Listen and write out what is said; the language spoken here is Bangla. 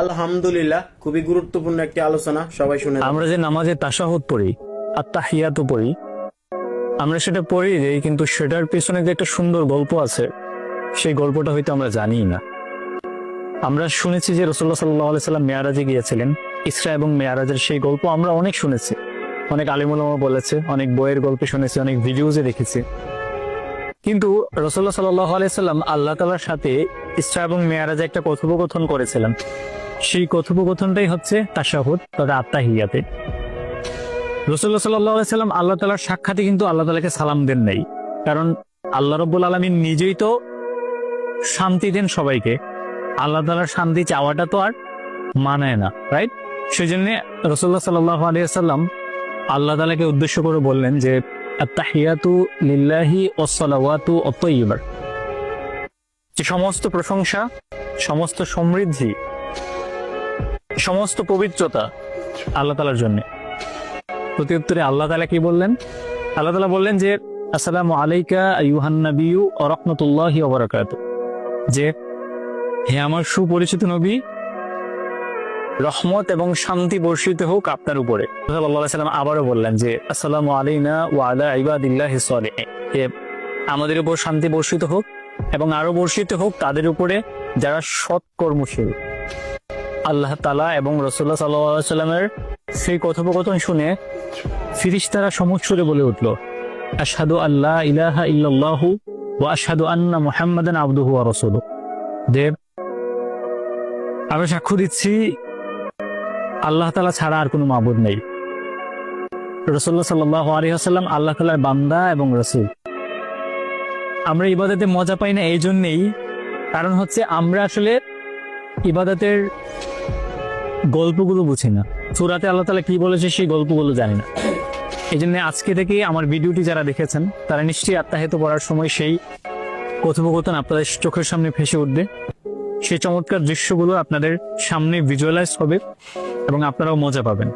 আলহামদুলিল্লাহ, খুবই গুরুত্বপূর্ণ একটি আলোচনা, সবাই শুনে। আমরা যে নামাজে তাশাহুদ পড়ি, আত্তাহিয়াতু পড়ি, আমরা সেটা পড়ি যে, কিন্তু সেটার পিছনে যে একটা সুন্দর গল্প আছে, সেই গল্পটা হয়তো আমরা জানি না। আমরা শুনেছি যে রাসূলুল্লাহ সাল্লাল্লাহু আলাইহি সাল্লাম মেয়ারাজে গিয়েছিলেন। ইসরা এবং মেয়ারাজের সেই গল্প আমরা অনেক শুনেছি, অনেক আলিম উলামা বলেছে, অনেক বইয়ের গল্পে শুনেছি, অনেক ভিডিওজে দেখেছি। কিন্তু রাসূলুল্লাহ সাল্লাল্লাহু আলাইহি সাল্লাম আল্লাহ তাআলার সাথে ইসরা এবং মেয়ারাজে একটা কথোপকথন করেছিলেন। সেই কথোপকথনটাই হচ্ছে তাশাহুদ তথা আত্তাহিয়াতে। রাসূলুল্লাহ সাল্লাল্লাহু আলাইহি সাল্লাম আল্লাহ তাআলার সাক্ষাতে কিন্তু আল্লাহ তাআলাকে সালাম দেন নাই, কারণ আল্লাহ রাব্বুল আলামিন নিজেই তো শান্তি দেন সবাইকে। আল্লাহ তাআলার শান্তি চাওয়াটা তো আর মানায় না, রাইট? সেই জন্য রাসূলুল্লাহ সাল্লাল্লাহু আলাইহি ওয়াসাল্লাম আল্লাহ তাআলাকে উদ্দেশ্য করে বললেন যে আত্তাহিয়াতু লিল্লাহি ওয়াস সালাওয়াতু আত-তাইয়্যিবা, যে সমস্ত প্রশংসা, সমস্ত সমৃদ্ধি, সমস্ত পবিত্রতা আল্লাহ তাআলার জন্য। প্রত্যুত্তরে আল্লাহ তাআলা কি বললেন? আল্লাহ তাআলা বললেন যে আসসালামু আলাইকা আইয়ুহান নাবিয়্যু ওয়া রাহমাতুল্লাহি ওয়া বারাকাতুহু, যে হে আমার সুপরিচিত নবী, রহমত এবং শান্তি বর্ষিত হোক আপনার উপরে। সাল্লাল্লাহু আলাইহি সাল্লাম আবারও বললেন যে আসসালামু আলাইনা ওয়া আলা ইবাদিল্লাহিস সালিহিন, যে আমাদের উপর শান্তি বর্ষিত হোক এবং আরো বর্ষিত হোক তাদের উপরে যারা সৎ কর্মশীল। আল্লাহ তাআলা এবং রাসূলুল্লাহ সাল্লাল্লাহু আলাইহি সাল্লামের সেই কথোপকথন শুনে ফেরেশতারা সমুচ্ছরে বলে উঠল, আশহাদু আল্লা ইলাহা ইল্লাল্লাহু ওয়া আশহাদু আন্না মুহাম্মাদান আবদুহু ওয়া রাসূলুহু, দেব আমরা সাক্ষ্য দিচ্ছি আল্লাহ তাআলা ছাড়া আর কোনো মাবুদ নেই। রাসূলুল্লাহ সাল্লাল্লাহু আলাইহি ওয়াসাল্লাম আল্লাহ তাআলার বান্দা এবং রাসূল। আমরা ইবাদতে মজা পাই না এই জন্যেই, কারণ হচ্ছে আমরা আসলে ইবাদতের গল্পগুলো বুঝি না। সূরাতে আল্লাহ তাআলা কি বলেছে সেই গল্পগুলো জানি না। এই জন্য আজকে থেকে আমার ভিডিওটি যারা দেখেছেন তারা নিশ্চয়ই আত্তাহিয়াত পড়ার সময় সেই কথোপকথন আপনাদের চোখের সামনে ভেসে উঠবে, সেই চমৎকার দৃশ্যগুলো আপনাদের সামনে ভিজুয়ালাইজ হবে এবং আপনারাও মজা পাবেন।